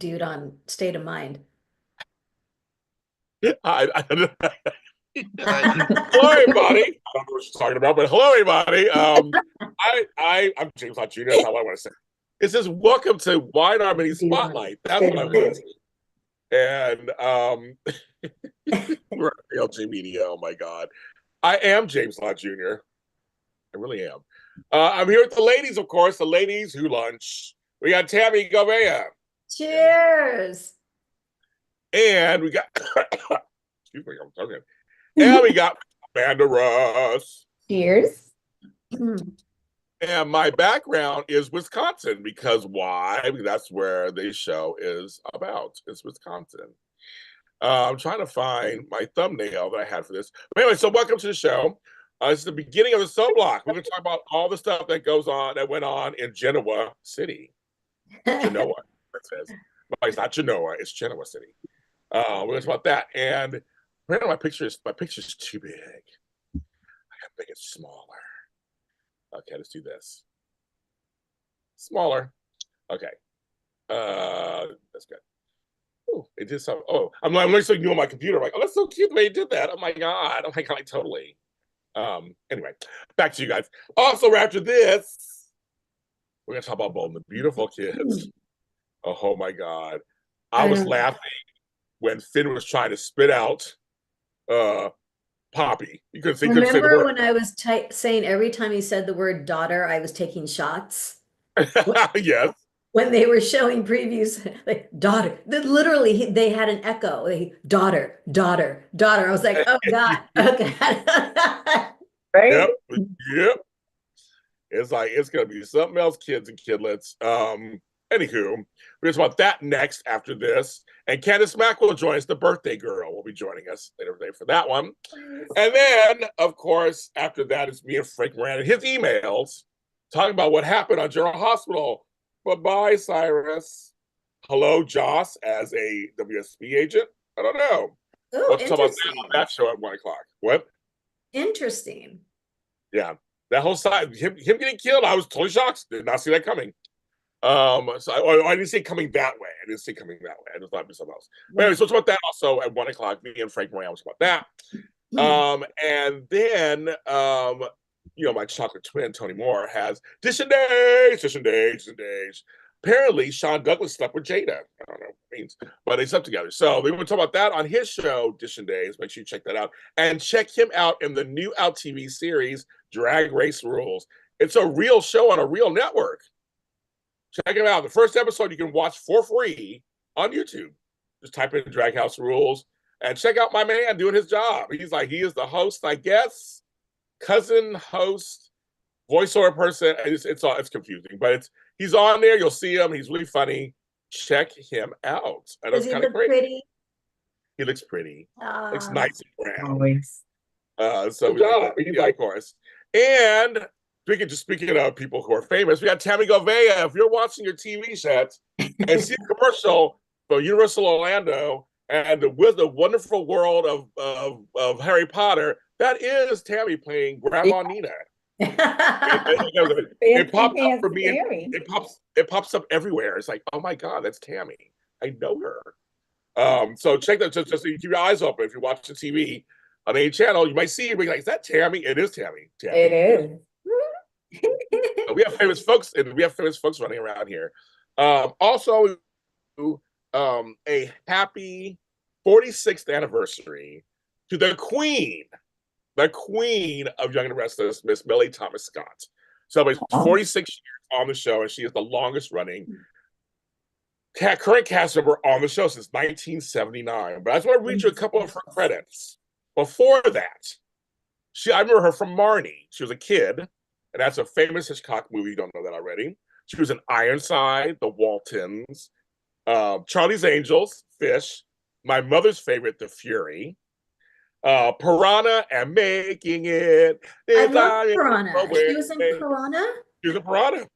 dude on State of Mind. Hello, everybody. I don't know what she's talking about, but hello, everybody. I'm James Lott Jr. That's how I want to say. It says, "Welcome to Y&R Mini Spotlight." That's what I want to say. And we're at LG Media. Oh my God, I am James Lott Jr. I really am. I'm here with the ladies, of course. The ladies who lunch. We got Tami Govea. Cheers. And we got excuse me, I'm talking. And we got Amanda Russ. Cheers. And my background is Wisconsin because why? Because that's where the show is about. It's Wisconsin. I'm trying to find my thumbnail that I had for this. But anyway, so welcome to the show. This is the beginning of the sub block. We're going to talk about all the stuff that went on in Genoa City. Genoa, it says. But it's not Genoa, it's Genoa City. We're going to talk about that. And apparently my picture's too big. I have to make it smaller. Okay, let's do this. Smaller. Okay. That's good. Oh, it did something. Oh, I'm literally new on my computer. I'm like, oh, that's so cute the way you did that. Oh my God. Oh my God, like totally. Anyway, back to you guys. Also, after this, we're gonna talk about Bolton, the beautiful kids. Oh my God. I was laughing when Finn was trying to spit out Poppy. You couldn't say the word. When I was saying every time he said the word daughter, I was taking shots? Yes. When they were showing previews, like daughter, literally they had an echo. Daughter, daughter, daughter. I was like, oh God, oh God. Right? Yep. It's like it's gonna be something else, kids and kidlets. Anywho, we're gonna talk about that next after this. And Candace Mack will join us, the birthday girl will be joining us later today for that one. And then, of course, after that is me and Frank Moran and his emails talking about what happened on General Hospital. Bye-bye, Cyrus. Hello, Joss, as a WSB agent. I don't know. Oh, we'll talk about that on that show at 1 o'clock. What? Interesting. Yeah. That whole side, him getting killed, I was totally shocked. Did not see that coming. So I didn't see it coming that way. I didn't see it coming that way. I just thought it'd be something else. But anyway, so it's about that also at 1 o'clock. Me and Frank Moran was about that. And then my chocolate twin, Tony Moore, has Dish and Days. Apparently, Sean Douglas slept with Jada. I don't know what it means, but they slept together. So we will talk about that on his show, Dish and Days. Make sure you check that out. And check him out in the new Out TV series, Drag Race Rules. It's a real show on a real network. Check him out. The first episode you can watch for free on YouTube. Just type in Drag House Rules and check out my man doing his job. He is the host, I guess, cousin, host, voiceover person. It's confusing, but he's on there. You'll see him. He's really funny. Check him out. And Does he look pretty? He looks pretty. Looks nice and brown. Always. Of course. And speaking of people who are famous, we got Tami Govea. If you're watching your TV set and see a commercial for Universal Orlando and with the wonderful world of Harry Potter, that is Tami playing Grandma Nina. It pops up for me. It pops up everywhere. It's like, oh my God, that's Tami. I know her. So check that. Just keep your eyes open. If you watch the TV on any channel, you might see it. Be like, is that Tami? It is Tami. It is. We have famous folks, and we have famous folks running around here. Also, a happy 46th anniversary to the queen of Young and Restless, Miss Millie Thomas Scott. Celebrates 46 years on the show, and she is the longest running current cast member on the show since 1979. But I just want to read you a couple of her credits. Before that, I remember her from Marnie. She was a kid, and that's a famous Hitchcock movie. You don't know that already. She was in Ironside, The Waltons, Charlie's Angels, Fish, my mother's favorite, The Fury, Piranha, and Making It. I love Piranha. She was in Piranha? She was in Piranha.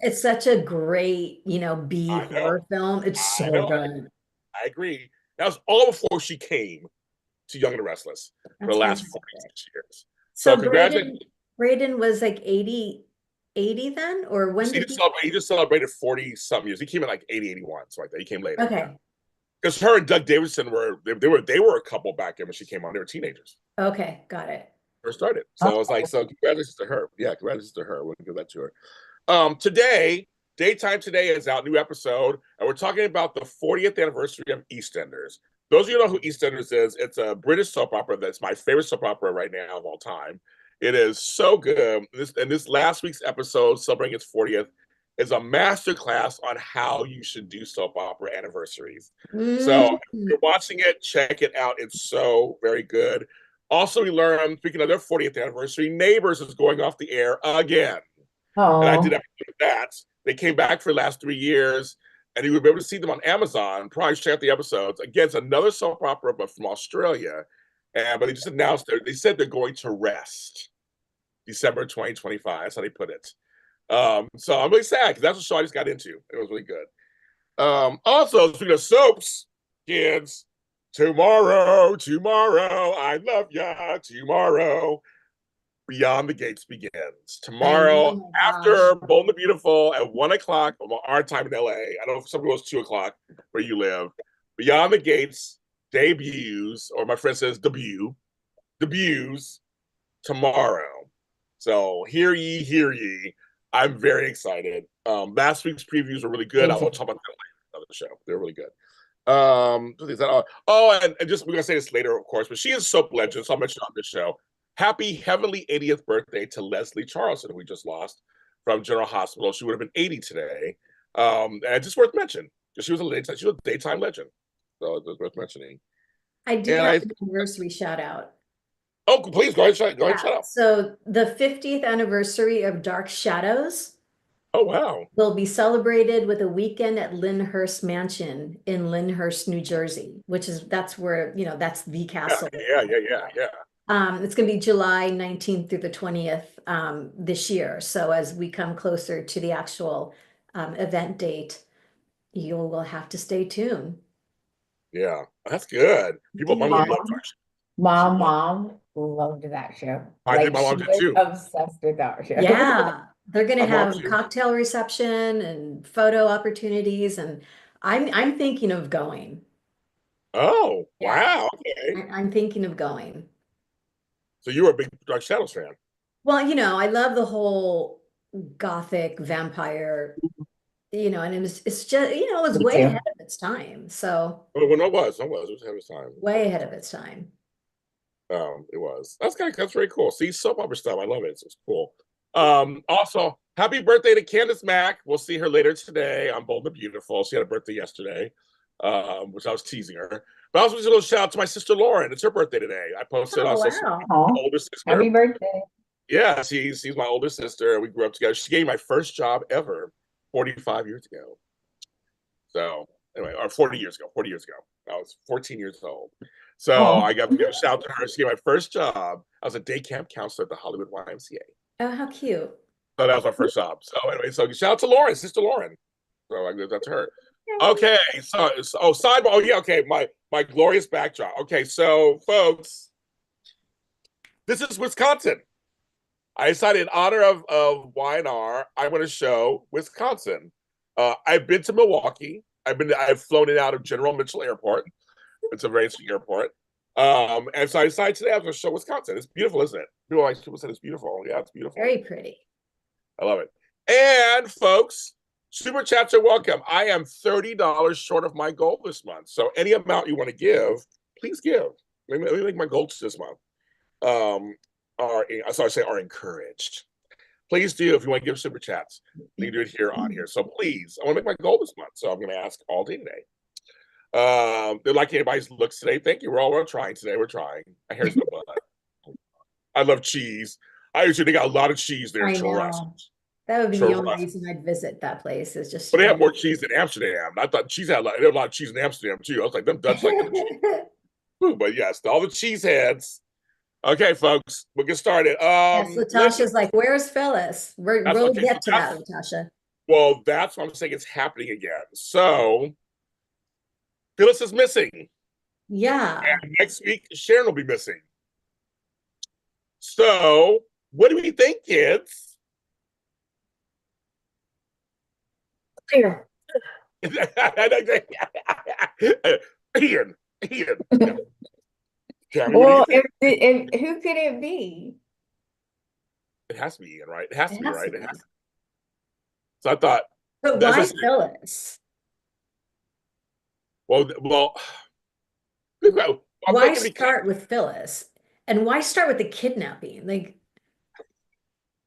It's such a great, B horror film. It's so good. I agree. That was all before she came to Young and Restless for the last 46 years. So congratulations. Braden was like 80 80 then? Or when did he? He just celebrated 40 something years. He came in like 80, 81, so like that. He came later. Yeah. Okay. Because her and Doug Davidson were a couple back in when she came on. They were teenagers. Okay, got it. First started. So I was like, so congratulations to her. Yeah, congratulations to her. We'll give that to her. Today, Daytime Today is out, new episode, and we're talking about the 40th anniversary of EastEnders. Those of you who know who EastEnders is, it's a British soap opera that's my favorite soap opera right now of all time. It is so good. This last week's episode, celebrating its 40th, is a masterclass on how you should do soap opera anniversaries. So if Mm. you're watching it, check it out. It's so very good. Also, we learned, speaking of their 40th anniversary, Neighbors is going off the air again. And I did that. They came back for the last 3 years, and you would be able to see them on Amazon. Probably check out the episodes. Again, it's another soap opera, but from Australia. But they just announced they said they're going to rest December 2025. That's how they put it. So I'm really sad because that's what show I just got into. It was really good. Also, speaking of soaps, kids, tomorrow, I love ya. Tomorrow, Beyond the Gates begins. Tomorrow, Oh after Bold and the Beautiful at 1 o'clock our time in LA. I know some people it's 2 o'clock where you live. Beyond the Gates debuts, or my friend says debuts tomorrow. So hear ye, hear ye. I'm very excited. Last week's previews were really good. I'll talk about that later on the show. They're really good. Is that all? Oh, and just we're gonna say this later, of course, but she is a soap legend, so I'll mention on this show. Happy heavenly 80th birthday to Leslie Charleston, who we just lost from General Hospital. She would have been 80 today. And just worth mentioning. She was a daytime legend. So it's worth mentioning. I do And have an anniversary shout out. oh, please go ahead, shut up. So the 50th anniversary of Dark Shadows Oh wow. will be celebrated with a weekend at Lyndhurst Mansion in Lyndhurst, New Jersey, that's where, that's the castle. Yeah. It's going to be July 19th through the 20th this year. So as we come closer to the actual event date, you will have to stay tuned. Yeah, that's good. People, my mom loved Dark Shadows. Mom loved that show. I think my mom did too. Obsessed with that show. Yeah, they're going to My mom have too. cocktail reception and photo opportunities, and I'm thinking of going. Oh, Yeah. wow. Okay. I'm thinking of going. So you were a big Dark Shadows fan. Well, I love the whole gothic vampire, and it's just, it was Me way too. ahead of its time. So Oh, well, no, it was. It was ahead of its time. way ahead of its time. It was. That's very cool. See, soap opera stuff. I love it. It's cool. Also, happy birthday to Candace Mack. We'll see her later today on Bold and Beautiful. She had a birthday yesterday, which I was teasing her. But I also just a little shout out to my sister Lauren. It's her birthday today. I posted on social media. Oh, My older sister. happy birthday. Yeah, she's my older sister. We grew up together. She gave me my first job ever 45 years ago. So anyway, or 40 years ago. 40 years ago. I was 14 years old. So I got to give a shout out to her. She gave me my first job. I was a day camp counselor at the Hollywood YMCA. Oh, how cute. So that was my first job. So anyway, so shout out to Lauren, sister Lauren. So I give that to her. Okay, so sidebar. Oh yeah, okay. My glorious backdrop. Okay, so folks, this is Wisconsin. I decided in honor of Y&R, I'm going to show Wisconsin. I've been to Milwaukee. I've flown in out of General Mitchell Airport. It's a very interesting airport. And so I decided today I was going to show Wisconsin. It's beautiful, isn't it? People said it's beautiful. Yeah, it's beautiful. Very pretty. I love it. And folks, super chats are welcome. I am $30 short of my goal this month. So any amount you want to give, please give. Let me make my goals this month. Are encouraged. Please do if you want to give super chats. You can do it on here. So please, I want to make my goal this month. So I'm going to ask all day today. They're like anybody's looks today. Thank you. We're trying today. We're trying. My hair's no butt. I love cheese. I usually they got a lot of cheese there. I know. That would be the only reason I'd visit that place. Is just. But they have more cheese than Amsterdam. I thought cheese had a lot of cheese in Amsterdam too. I was like, them Dutch like the cheese. But yes, all the cheese heads. Okay, folks, we'll get started. Yes, Latasha's like, "Where's Phyllis?" We'll get to that, Latasha. Well, that's what I'm saying. It's happening again. So Phyllis is missing. Yeah. And next week, Sharon will be missing. So, what do we think, kids? Here. Ian. Yeah. Tami, what do you Well, think? if who could it be? It has to be Ian, right? It has to It be, has to right? It be. has. So I thought But that's why just Phyllis? well. I'm Why thinking because start with Phyllis? And why start with the kidnapping? Like,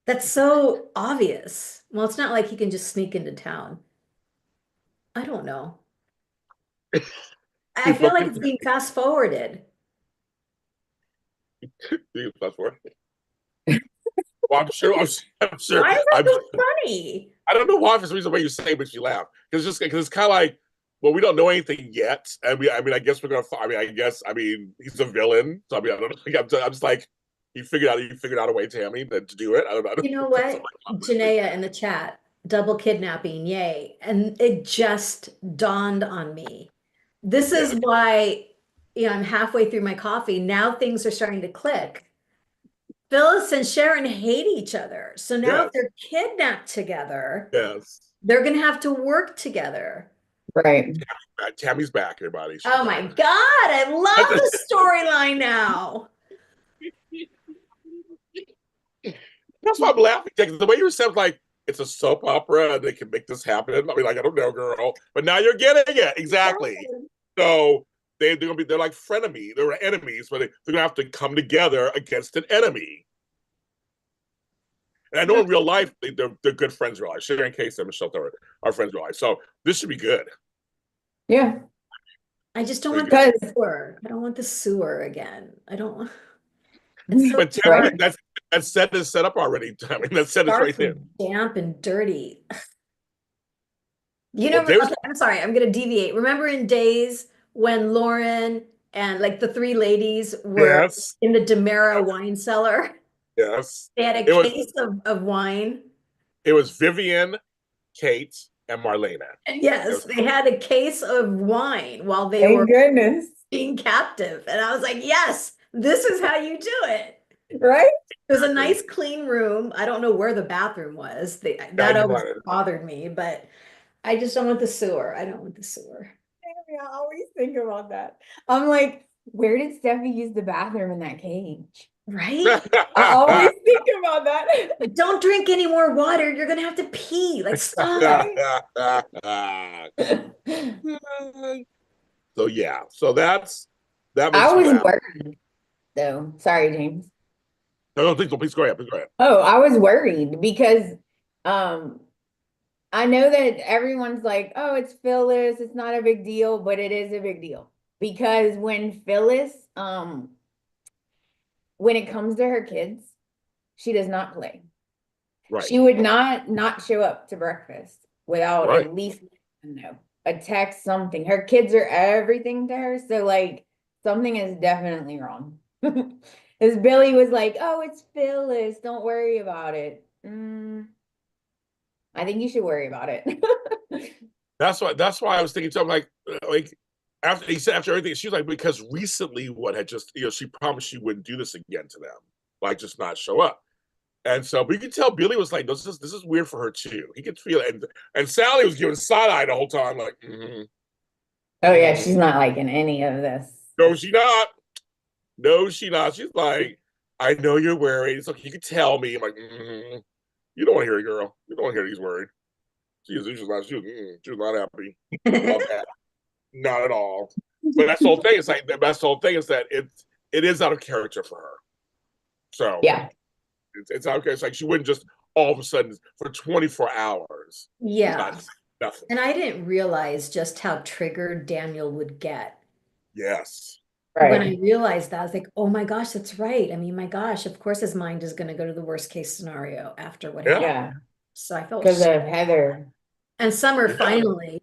that's so obvious. Well, it's not like he can just sneak into town. I don't know. I he's feel like looking. it's being fast forwarded. That's what. Well, I'm sure. I'm sure. Why is that I'm. so funny? I don't know why for some reason the way you say it makes you laugh because it's kind of like well we don't know anything yet. I guess we're gonna. I mean he's a villain. So I mean I don't know. I'm just like you figured out a way, Tami, to do it. I don't know. You know That's what? Janaea in the chat, double kidnapping, yay. And it just dawned on me. This yeah. is why, I'm halfway through my coffee. Now things are starting to click. Phyllis and Sharon hate each other. So now if Yes. they're kidnapped together, Yes. they're going to have to work together. Right. Tami's back, everybody. She's Oh my back. God, I love the storyline now. That's why I'm laughing because the way you said like it's a soap opera and they can make this happen. I mean, like I don't know, girl, but now you're getting it exactly. So they're like frenemies, they're enemies, but they're gonna have to come together against an enemy. And I know in real life they're good friends in real life. Sharon Case and Michelle Thurman are friends in real life, so this should be good. Yeah. I just don't want Because the sewer. I don't want the sewer again. I don't want. It's so But right. that set is set up already. I mean, that set is dark right there. and damp and dirty. Well, there's Okay, I'm sorry, I'm gonna deviate. Remember in Days when Lauren and like the three ladies were yes, in the Demerara wine cellar? yes. They had a It was case of wine. Vivian, Kate, and Marlena. And yes, they had a case of wine while they were Thank goodness. being captive. And I was like, yes, this is how you do it. Right? It was a nice clean room. I don't know where the bathroom was. That always bothered me, but I just don't want the sewer. I don't want the sewer. I always think about that. I'm like, where did Steffi use the bathroom in that cage? Right? I always think about that. Don't drink any more water. You're gonna have to pee. Like, stop. So yeah, so that makes I you was laugh. worried though. Sorry, James. No, please go ahead. Please go ahead. Oh, I was worried because I know that everyone's like, oh, it's Phyllis, it's not a big deal, but it is a big deal. Because when Phyllis, when it comes to her kids, she does not play. Right. She would not show up to breakfast without Right. at least a text, something. Her kids are everything to her. So like something is definitely wrong. As Billy was like, oh, it's Phyllis, don't worry about it. I think you should worry about it. That's why I was thinking. So I'm like after he said after everything, she was like because recently what had just she promised she wouldn't do this again to them, like just not show up. And so, but you could tell Billy was like, this is weird for her too. He could feel it, and Sally was giving side eye the whole time, like, Oh yeah, she's not liking any of this. no, she not. No, she not. She's like, I know you're worried. It's like you could tell me. I'm like, you don't want to hear it, girl. You don't want to hear he's worried. She was not happy about that. Not at all. But that's the whole thing. It's like that's the whole thing is that it is out of character for her. So yeah, it's out of character. It's like she wouldn't just all of a sudden for 24 hours. Yeah. Nothing. And I didn't realize just how triggered Daniel would get. Yes. right. When I realized that, I was like, oh my gosh, that's right. I mean, my gosh, of course his mind is going to go to the worst case scenario after what happened. Yeah. So I felt Because of Heather. And Summer finally,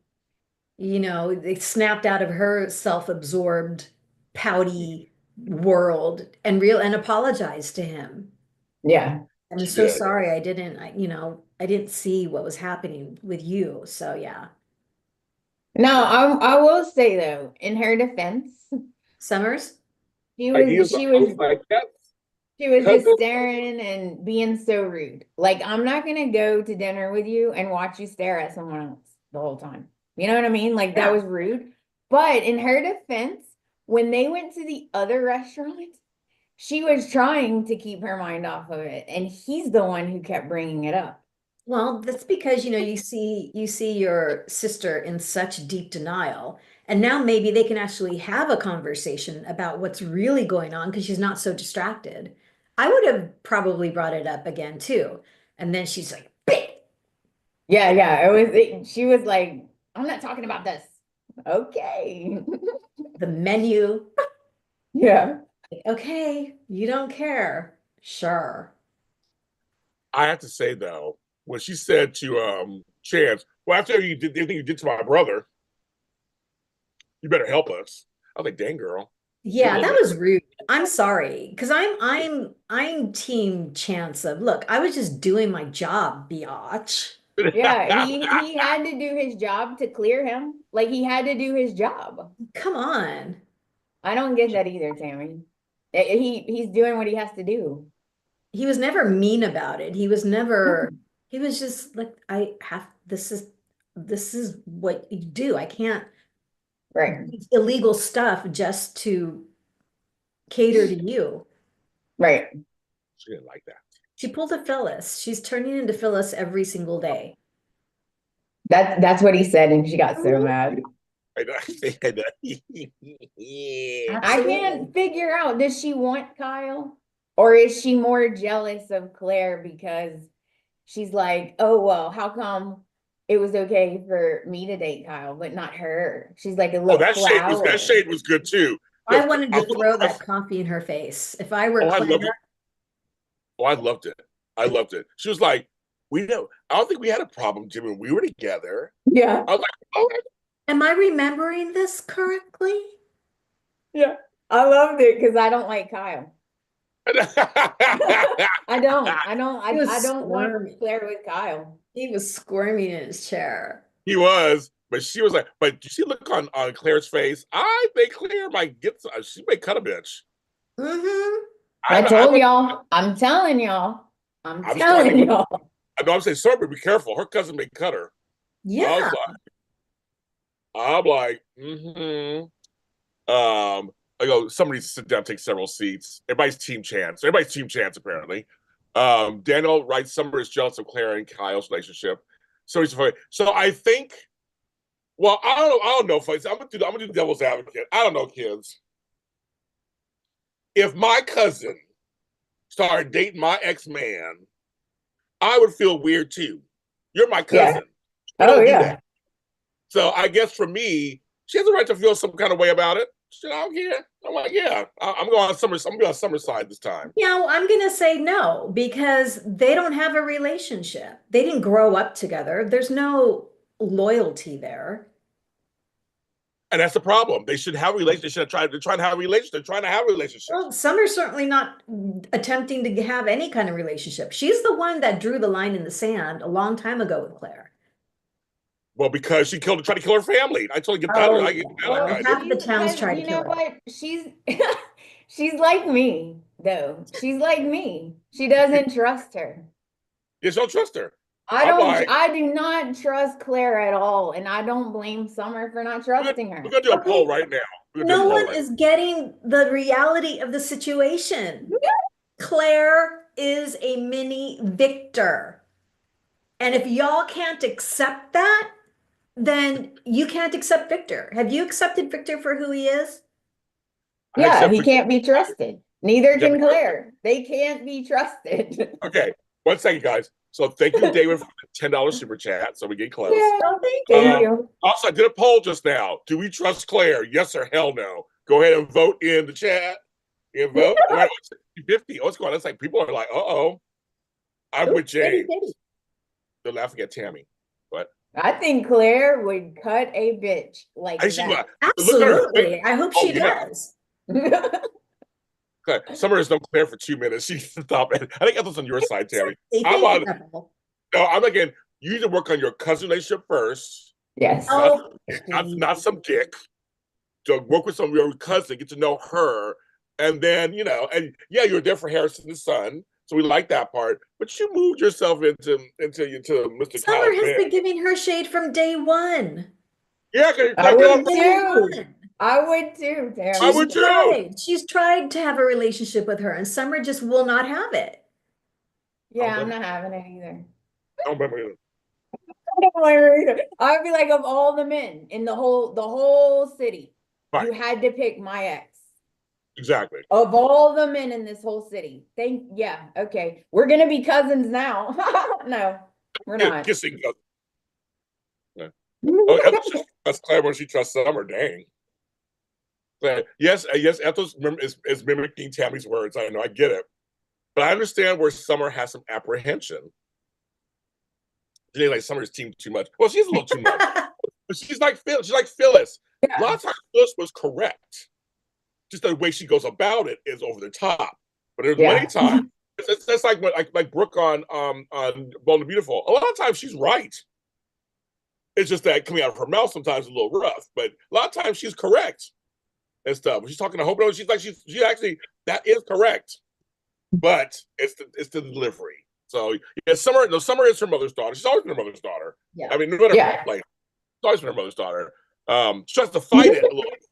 they snapped out of her self-absorbed, pouty world and apologized to him. Yeah. I'm so sorry. I didn't see what was happening with you. So yeah. No, I will say though, in her defense, Summers, she was like that. She was just staring and being so rude. Like, I'm not gonna go to dinner with you and watch you stare at someone else. the whole time. You know what I mean? Like that Yeah. was rude. But in her defense, when they went to the other restaurant, she was trying to keep her mind off of it, and he's the one who kept bringing it up. Well, that's because, you see your sister in such deep denial. And now maybe they can actually have a conversation about what's really going on because she's not so distracted. I would have probably brought it up again too. And then she's like, "Bleh." Yeah, yeah. She was like, I'm not talking about this. Okay. The menu. Yeah. Okay, you don't care. Sure. I have to say though, when she said to Chance, well, after you did everything you did to my brother, you better help us. I was like, dang girl. You're a Yeah, little that bit was rude. I'm sorry, because I'm team chance of look, I was just doing my job, biatch. Yeah, he had to do his job to clear him. Like he had to do his job. Come on. I don't get that either, Tammy. He's doing what he has to do. He was never mean about it. He was just like, this is what you do. I can't Right. do illegal stuff just to cater to you. Right. She didn't like that. She pulled a Phyllis. She's turning into Phyllis every single day. That's what he said, and she got so Mhm. mad. I know. I know. I Absolutely. can't figure out, does she want Kyle? Or is she more jealous of Claire because she's like, oh, well, how come it was okay for me to date Kyle, but not her? She's like a Oh, little flower. that shade was good too. I Because wanted to throw that coffee in her face. If I were oh, I Claire, loved it. Oh, I loved it. I loved it. She was like, we know. I don't think we had a problem, Jim, when we were together. Yeah. I was like, oh, am I remembering this correctly? Yeah. I loved it because I don't like Kyle. I don't. He I was don't want squirming. Claire with Kyle. He was squirming in his chair. he was, but she was like, but you see, look on Claire's face. I think Claire might get. She may cut a bitch. Mm-hmm. I I told y'all. I'm telling y'all. I'm I'm starting. telling y'all. I know. I'm saying, sorry, but be careful. Her cousin may cut her. I was Yeah. like, I'm like, mm-hmm. I go, somebody needs to sit down, take several seats. Everybody's team chance. Everybody's team chance, apparently. Daniel writes Summer is jealous of Claire and Kyle's relationship. So he's funny. So I think, well, I don't know, folks. I'm gonna do the devil's advocate. I don't know, kids. If my cousin started dating my ex-man, I would feel weird too. You're my Yeah. cousin. We Oh don't do yeah. that. So I guess for me, she has a right to feel some kind of way about it. Shit, I don't care. I'm like, yeah, I'm going on summer. I'm going on summer side this time. I'm gonna say no because they don't have a relationship. They didn't grow up together. There's no loyalty there. And that's the problem. They should have a relationship. They should have they're trying to have a relationship. They're trying to have a relationship. Well, Summer's certainly not attempting to have any kind of relationship. She's the one that drew the line in the sand a long time ago with Claire. Well, because she tried to kill her family. I totally get that. Oh, I get that. Well, I half do. the towns tried to you know kill her. what? She's like me, though. She's like me. She doesn't trust her. You just don't trust her. I do not trust Claire at all, and I don't blame Summer for not trusting her. We're gonna do a Okay. poll right now. No one is getting the reality of the situation. Claire is a mini Victor. And if y'all can't accept that, then you can't accept Victor. Have you accepted Victor for who he is? Yeah, he can't be trusted. Neither Can't can be Claire. They can't be trusted. Okay, 1 second, guys. So thank you, David, for the $10 super chat. So we get close. Yeah, Oh, thank thank you. you. Also, I did a poll just now. Do we trust Claire? Yes or hell no? Go ahead and vote in the chat. You vote. 50. Oh, what's going on? It's like people are like, uh-oh. I'm with James. They're laughing at Tami. But I think Claire would cut a bitch like that. Absolutely. I hope she yeah. does. Okay. Summer has known Claire for 2 minutes. She stop it. I think that's on your side, Tami. I'm on. No, I'm again. You need to work on your cousin relationship first. Yes. Not some dick. So work with some of your cousin, get to know her, and then and yeah, you're there for Harrison's son. So we like that part. But you moved yourself into Mr. Summer Kyle's has bed. been giving her shade from day one. Yeah, because I would Day too. one. I would too, Tara. I would too. She's tried to have a relationship with her, and Summer just will not have it. Yeah, I'm not having it either. I don't blame her either. I'd be like, of all the men in the whole city, Right. you had to pick my ex. Exactly. Of all the men in this whole city. Yeah, okay. We're gonna be cousins now. No, we're not. Kissing cousins. Yeah. Oh, that's Claire when she trusts Summer. Dang. But yes, Ethel's is mimicking Tami's words. I know, I get it. But I understand where Summer has some apprehension. Like Summer's team too much. Well, she's a little too much. She's like Phyllis. Yeah. A lot of times Phyllis was correct. Just the way she goes about it is over the top. But there's many times it's like Brooke on Bold and Beautiful. A lot of times she's right. It's just that coming out of her mouth sometimes is a little rough. But a lot of times she's correct and stuff. When she's talking to Hope, she actually that is correct. But it's the delivery. So yeah, Summer is her mother's daughter. She's always been her mother's daughter. Yeah. I mean, no matter like, she's always been her mother's daughter. She has to fight it a little bit,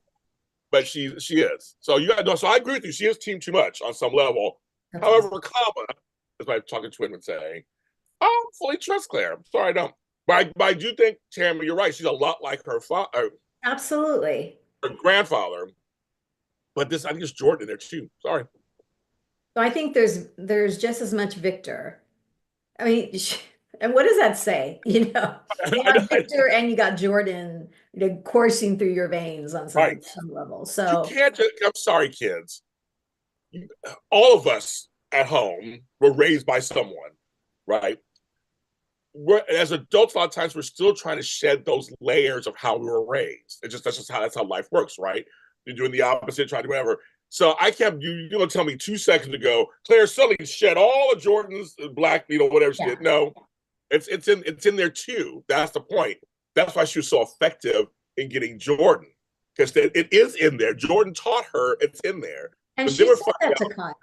but she is. So you got no. So I agree with you. She is team too much on some level. Okay. However, as my talking twin would say, I don't fully trust Claire. I'm sorry, I don't. But I do think Tami, you're right. She's a lot like her father. Absolutely. Her grandfather. But I think it's Jordan in there too. Sorry. So I think there's just as much Victor. I mean, and what does that say? You got Victor and you got Jordan, coursing through your veins on some level. So you can't I'm sorry, kids. All of us at home were raised by someone, right? As adults, a lot of times we're still trying to shed those layers of how we were raised. That's just how life works, right? You're doing the opposite, trying to do whatever. So I can't. You're gonna tell me 2 seconds ago, Claire suddenly shed all of Jordan's black, whatever she did. No, it's in there too. That's the point. That's why she was so effective in getting Jordan, because it is in there. Jordan taught her it's in there. And she said that to Kyle.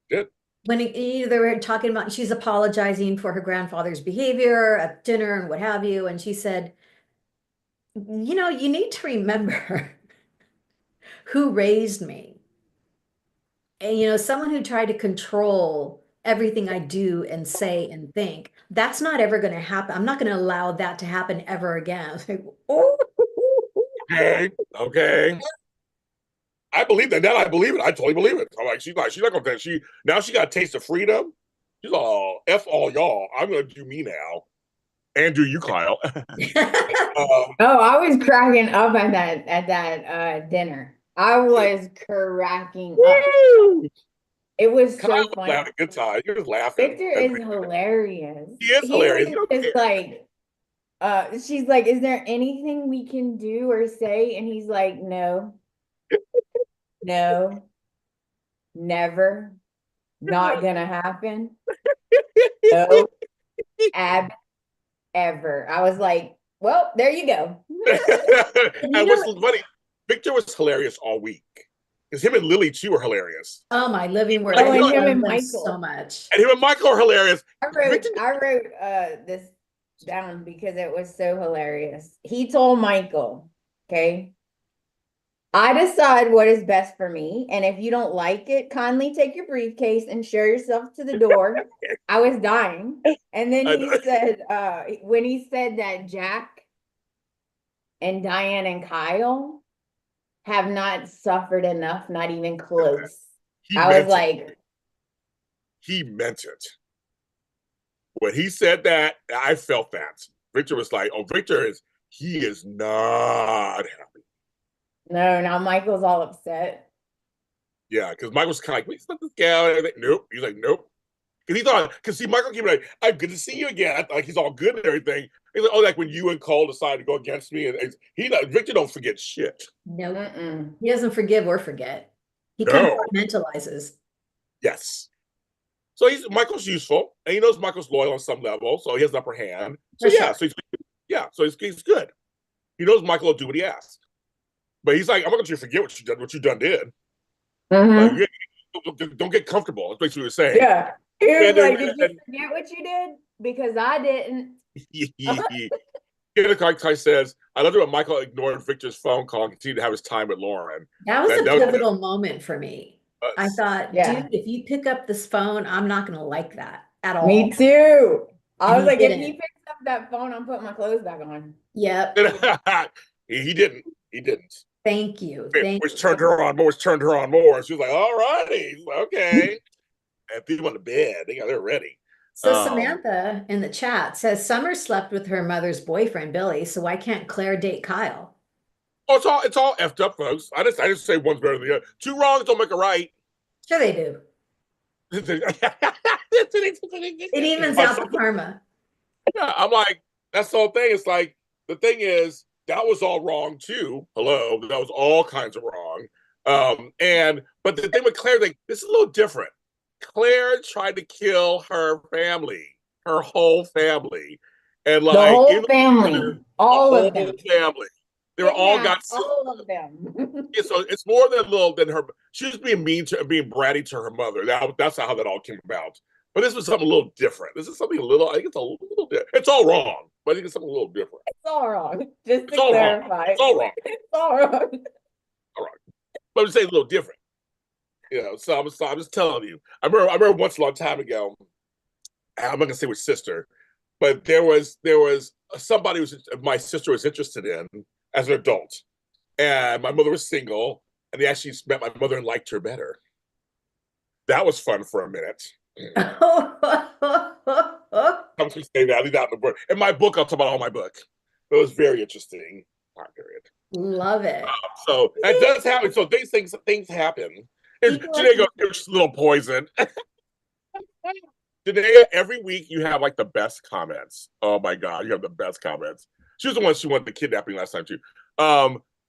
Yeah. When they were talking about, she's apologizing for her grandfather's behavior at dinner and what have you, and she said, you need to remember who raised me. And, someone who tried to control everything I do and say and think, that's not ever going to happen. I'm not going to allow that to happen ever again. Like, oh. Okay. I believe that. Now I believe it. I totally believe it. I'm like, she's not gonna. Now she got a taste of freedom. She's all F all y'all. I'm gonna do me now, and do you, Kyle. I was cracking up at that dinner. I was cracking up. It was so funny. Having a good time. He was laughing. Victor is hilarious. He is hilarious. It's like, she's like, "Is there anything we can do or say?" And he's like, "No, no, never, not gonna happen. No, ever." I was like, "Well, there you go." And what's funny, Victor was hilarious all week. Because him and Lily too are hilarious. Oh, my living word. Oh, and him and Michael so much. And him and Michael are hilarious. I wrote this down because it was so hilarious. He told Michael, okay, "I decide what is best for me, and if you don't like it, kindly take your briefcase and show yourself to the door." I was dying. And then he said, when he said that Jack and Diane and Kyle have not suffered enough, not even close. I was like, he meant it. When he said that, I felt that. Victor was like, oh, he is not happy. No, now Michael's all upset. Yeah, because Michael's kind of like, wait, let this guy out. Nope. He's like, nope. Because see, Michael came like, I'm good to see you again. Like he's all good and everything. He's like, oh, like when you and Cole decided to go against me, and Victor don't forget shit. No, he doesn't forgive or forget. He compartmentalizes. Yes. So Michael's useful, and he knows Michael's loyal on some level, so he has an upper hand. So so he's good. He knows Michael will do what he asks. But he's like, I'm not going to forget what you done did. Mm-hmm. don't get comfortable. That's basically what you're saying. Yeah. He was And then, like, did you forget what you did? Because I didn't. Kai says, I love it when Michael ignored Victor's phone call and continued to have his time with Lauren. That was a That pivotal moment for me. I was, thought, Yeah. dude, if you pick up this phone, I'm not going to like that at all. Me too. I And was he like, if didn't. he picks up that phone, I'm putting my clothes back on. Yep. he didn't. He didn't. Thank you. Thank Which you. turned her on more. Which turned her on more. She was like, "All righty, okay." And people on the bed, they're ready. So Samantha in the chat says Summer slept with her mother's boyfriend, Billy, so why can't Claire date Kyle? Oh, it's all effed up, folks. I just say one's better than the other. Two wrongs don't make a right. Sure they do. It evens out the karma. Yeah, I'm like, that's the whole thing. It's like, the thing is, that was all wrong too. Hello, that was all kinds of wrong. But the thing with Claire, like, this is a little different. Claire tried to kill her family, her whole family, and The like whole family, all of them. family. They were all got all of them. Yeah, so it's more than little than her. She was being mean to, being bratty to her mother. That's how that all came about. But this was something a little different. This is something a little. I think it's a little different. It's all wrong, but I think it's something a little different. It's all wrong. Just to It's all wrong. clarify. It's all wrong. It's all wrong. All right, but I'm saying a little different. So I'm just telling you. I remember once a long time ago. I'm not gonna say which sister, but there was somebody who my sister was interested in as an adult, and my mother was single, and they actually met my mother and liked her better. That was fun for a minute. I'm just saying that. I leave that in the book. In my book, I'll talk about all my book. It was very interesting time period. Love it. So that does happen. So things happen. Today goes, there's a little poison. Today, every week you have like the best comments. Oh my God, you have the best comments. She was the one she wanted the kidnapping last time too.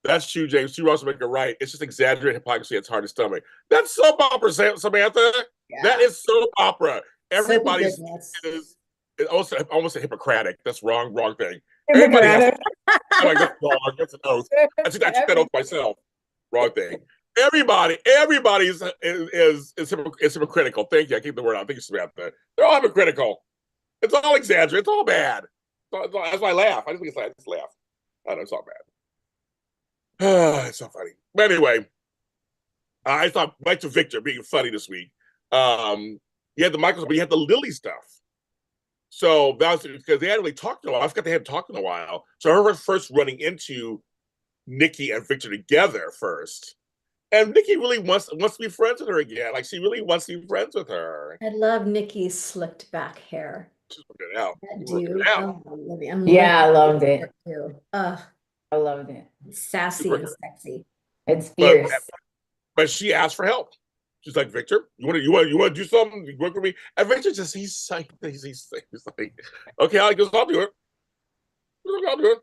That's true, James. She also make it right. It's just exaggerated hypocrisy. It's hard to stomach. That's soap opera, Samantha. Yeah. That is soap opera. Everybody's is also almost a Hippocratic. That's wrong thing. Everybody has. Like, that's wrong. That's an oath. I took that oath myself. Wrong thing. Everybody is hypocritical. Thank you. I keep the word out. Thank you, Samantha. They're all hypocritical. It's all exaggerated. It's all bad. That's why I laugh. I just think it's laugh. I know it's all bad. It's so funny. But anyway, I thought back to Victor being funny this week. He had the Michaels, but he had the Lily stuff. So that was because they hadn't really talked in a while. I forgot they hadn't talked in a while. So I remember first running into Nikki and Victor together first. And Nikki really wants to be friends with her again. Like, she really wants to be friends with her. I love Nikki's slicked back hair. She's working it out. Yeah, I loved it. I loved it. Sassy and sexy. It's fierce. But she asked for help. She's like, Victor, you want to do something? You work with me? And Victor just he's like, okay, I'll do it. I'll do it.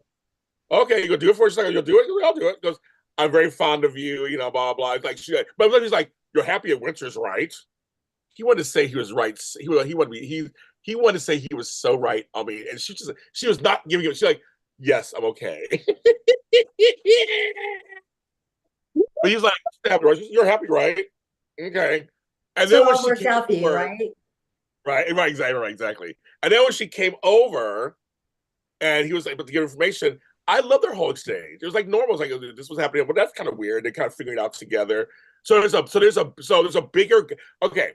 Okay, you gonna do it for us? You'll do it. I'll do it. Because I'm very fond of you. Blah blah blah. It's like but then he's like, you're happy at Winter's, right? He wanted to say he was right. He wanted to say he was so right. I mean, and she was not giving him. She's like, yes, I'm okay. But he's like, you're happy, right? Okay. And then when she came over, right, exactly. And then when she came over, and he was able to give information, I love their whole exchange. It was like normal. It was like, this was happening, but that's kind of weird. They kind of figured it out together. So there's a bigger. Okay.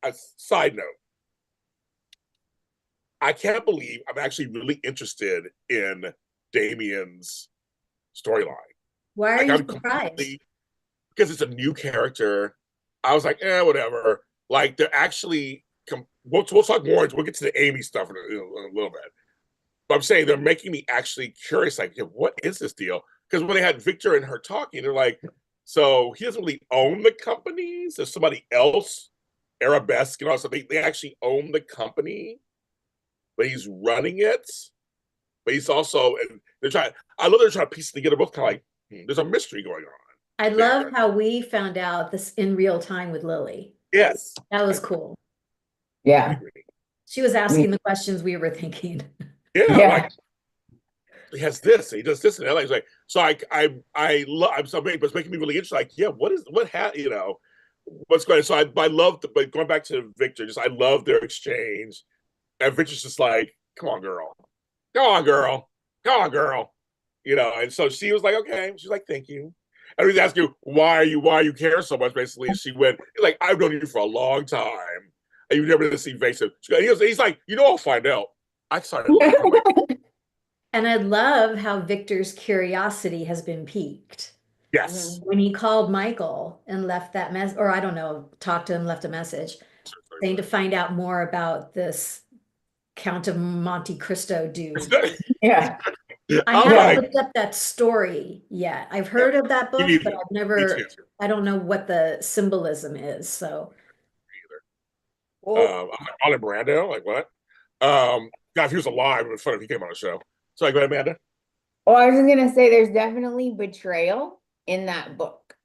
A side note. I can't believe I'm actually really interested in Damien's storyline. Why are you surprised? Because it's a new character. I was like, whatever. Like, they're actually. We'll talk more. We'll get to the Amy stuff in a little bit. But I'm saying they're making me actually curious. Like, what is this deal? Because when they had Victor and her talking, they're like, so he doesn't really own the companies. There's somebody else, Arabesque, so they actually own the company, but he's running it. But he's also, and I love they're trying to piece it together. Both kind of like, there's a mystery going on. I love how we found out this in real time with Lily. Yes. That was cool. Yeah. She was asking the questions we were thinking. Yeah. Like, he has this, he does this, and that. Like, so I'm so it's making me really interested. Like, yeah, what what's going on? So I love, but going back to Victor, I love their exchange. And Victor's just like, come on, girl. Come on, girl. Come on, girl. And so she was like, okay. She's like, thank you. And he's asking you, why you care so much, basically. And she went, like, I've known you for a long time. And you've never been this evasive. He's like, I'll find out. I started laughing like, And I love how Victor's curiosity has been piqued. yes. When he called Michael and left that mess, or I don't know, talked to him, left a message saying to find out more about this Count of Monte Cristo dude. Yeah. I I'm haven't like, looked up that story yet. I've heard of that book, but I've me too. I don't know what the symbolism is. So, Well, I'm like, Marlon Brando? Like, what? God, if he was alive, it would be fun if he came on the show. So, go ahead, Amanda. well, I was just gonna say there's definitely betrayal in that book.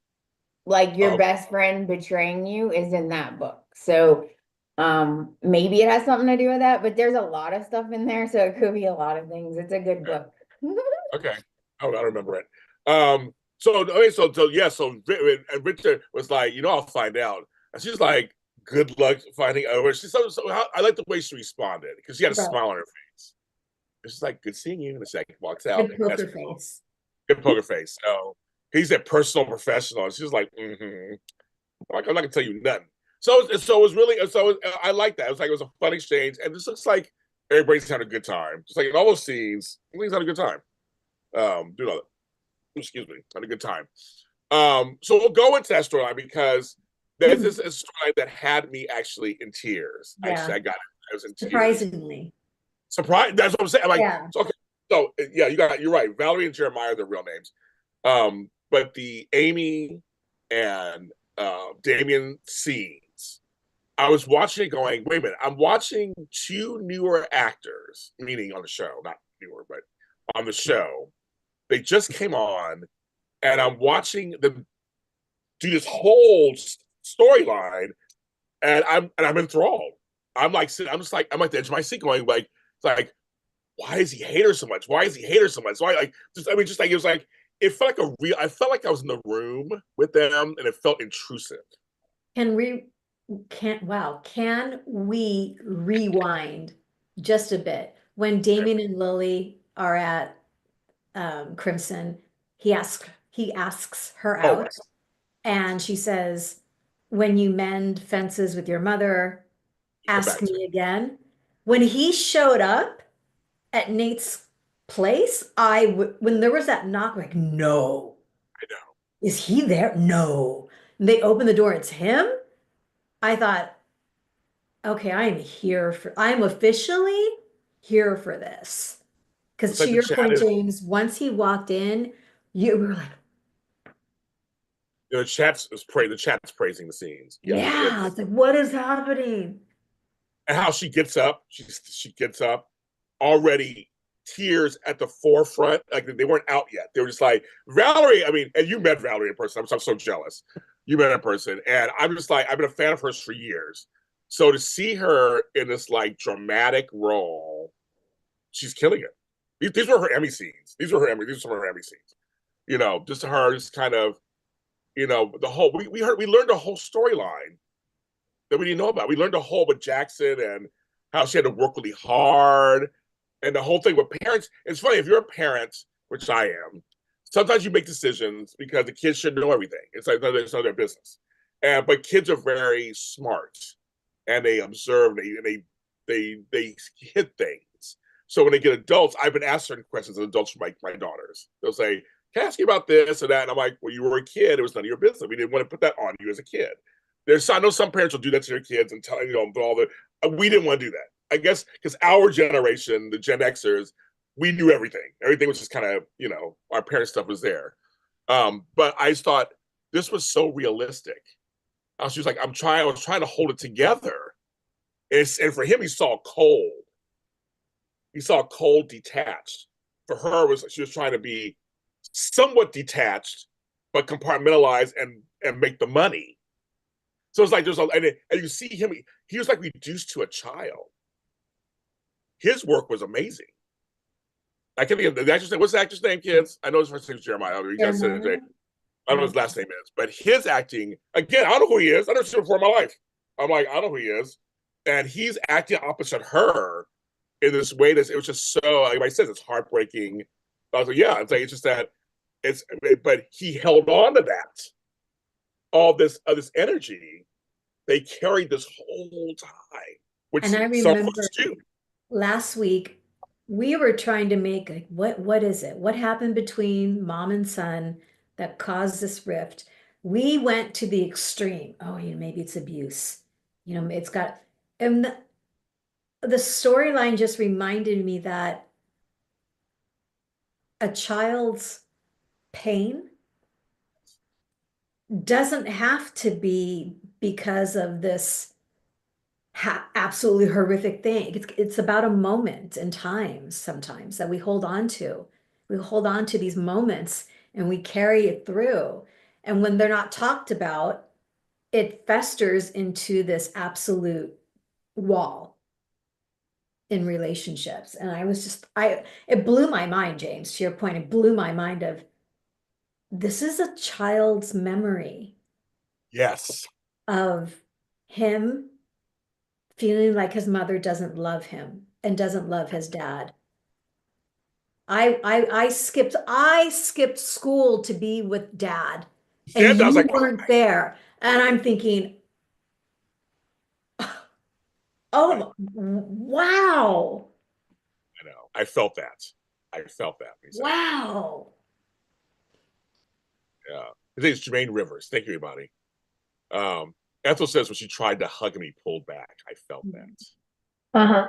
Like your Okay. best friend betraying you is in that book. So maybe it has something to do with that, but there's a lot of stuff in there, so it could be a lot of things. It's a good book. Okay. Oh, I remember it. So okay, and Richard was like, I'll find out. And she's like, good luck finding out. I like the way she responded because she had a right. smile on her face. She's like, good seeing you. And the second walks out. Good poker face. Good poker face. So he's a personal professional. And she's like, mm-hmm. I'm not gonna tell you nothing. So it was really I like that. It was a fun exchange, and this looks like everybody's having a good time. Just like in all those scenes, everybody's having a good time. Doing all that. Excuse me, had a good time. So we'll go into that storyline because there's this storyline that had me actually in tears. Yeah. Actually, I was in tears. Surprisingly. Surprised. That's what I'm saying. I'm like, Yeah. okay. So yeah, you're right. Valerie and Jeremiah are their real names. But the Amy and Damien scenes, I was watching it going, wait a minute, I'm watching two newer actors, meaning on the show, not newer, but on the show. They just came on, and I'm watching them do this whole storyline, and I'm enthralled. I'm just like I'm at the edge of my seat, going like, it's like, why does he hate her so much? Why does he hate her so much? Why just like it was like it felt like I felt like I was in the room with them, and it felt intrusive. Can we rewind just a bit? When Damien and Lily are at Crimson, he asks her out, Right. and she says, "When you mend fences with your mother, ask me again." When he showed up at Nate's place, when there was that knock, like, no, I know. is he there? No. And they open the door, it's him. I thought, okay, I'm officially here for this. Because It's like to the your chat point, is, James, once he walked in, you were like, the chat's praising the scenes. Yeah, yeah, it's like, what is happening? and how she gets up, she gets up already, tears at the forefront, like they weren't out yet. They were just like Valerie. I mean, and you met Valerie in person. I'm so jealous. You met her in person, and I'm just like I've been a fan of hers for years. So to see her in this like dramatic role, she's killing it. These were her Emmy scenes. These were some of her Emmy scenes. Just her, just kind of, the whole. We learned a whole storyline that we didn't know about. We learned a whole about Jackson and how she had to work really hard, and the whole thing with parents. It's funny if you're a parent, which I am. Sometimes you make decisions because the kids should know everything. It's like it's none of their business. But kids are very smart, and they observe. They hit things. So when they get adults, I've been asked certain questions as adults from my daughters. They'll say, "Can I ask you about this or that?" And I'm like, "Well, you were a kid. It was none of your business. We didn't want to put that on you as a kid." I know some parents will do that to their kids and tell but all the. We didn't want to do that. I guess because our generation, the Gen Xers, we knew everything. Everything was just kind of our parents' stuff was there. But I just thought this was so realistic. She was like, I was trying to hold it together. And for him, he saw cold. He saw cold detached. For her, she was trying to be somewhat detached, but compartmentalize and make the money. So it's like and you see him, he was like reduced to a child. His work was amazing. I can't think of the actor's name. What's the actor's name, kids? I know his first name is Jeremiah. You guys said it. I don't know what his last name is, but his acting, again, I don't know who he is. I never seen him before in my life. I'm like, I don't know who he is. And he's acting opposite her in this way that it was just so, like I said, it's heartbreaking. I was like, yeah, it's like, it's just that but he held on to that, all this energy they carried this whole time, which And I some of remember us do. last week we were trying to make like, what is it? What happened between mom and son that caused this rift? We went to the extreme. Oh, maybe it's abuse. It's got, and the storyline just reminded me that a child's pain doesn't have to be because of this absolutely horrific thing. It's about a moment in time sometimes that we hold on to. We hold on to these moments and we carry it through. And when they're not talked about, it festers into this absolute wall in relationships. And I was just, it blew my mind, James, to your point, it blew my mind of this is a child's memory Yes. of him feeling like his mother doesn't love him and doesn't love his dad. I skipped school to be with dad, and And I was you like, weren't there. And I'm thinking, oh wow, I know. I felt that. I felt that. wow. Yeah. His name is Jermaine Rivers. Thank you, everybody. Ethel says when she tried to hug him, he pulled back. I felt that. Uh-huh.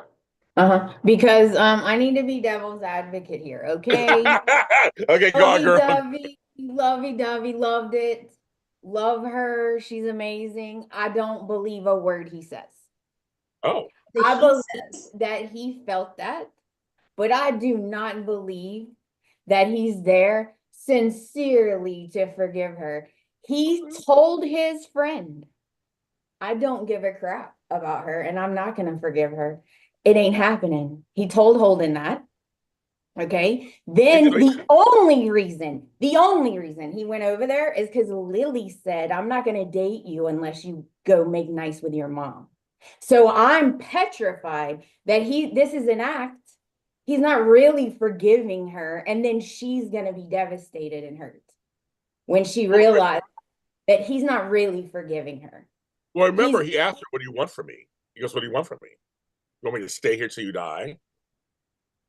Uh-huh. Because I need to be devil's advocate here, okay? Okay, go on, girl. Lovey-dovey, loved it. Love her. She's amazing. I don't believe a word he says. Oh. I believe that he felt that, but I do not believe that he's there sincerely to forgive her. He told his friend, I don't give a crap about her and I'm not going to forgive her. It ain't happening. He told Holden that. Okay. Then the only reason he went over there is because Lily said, I'm not going to date you unless you go make nice with your mom. So I'm petrified that this is an act. He's not really forgiving her. And then she's going to be devastated and hurt when she realized that he's not really forgiving her. Well, remember, he asked her, what do you want from me? He goes, what do you want from me? You want me to stay here till you die?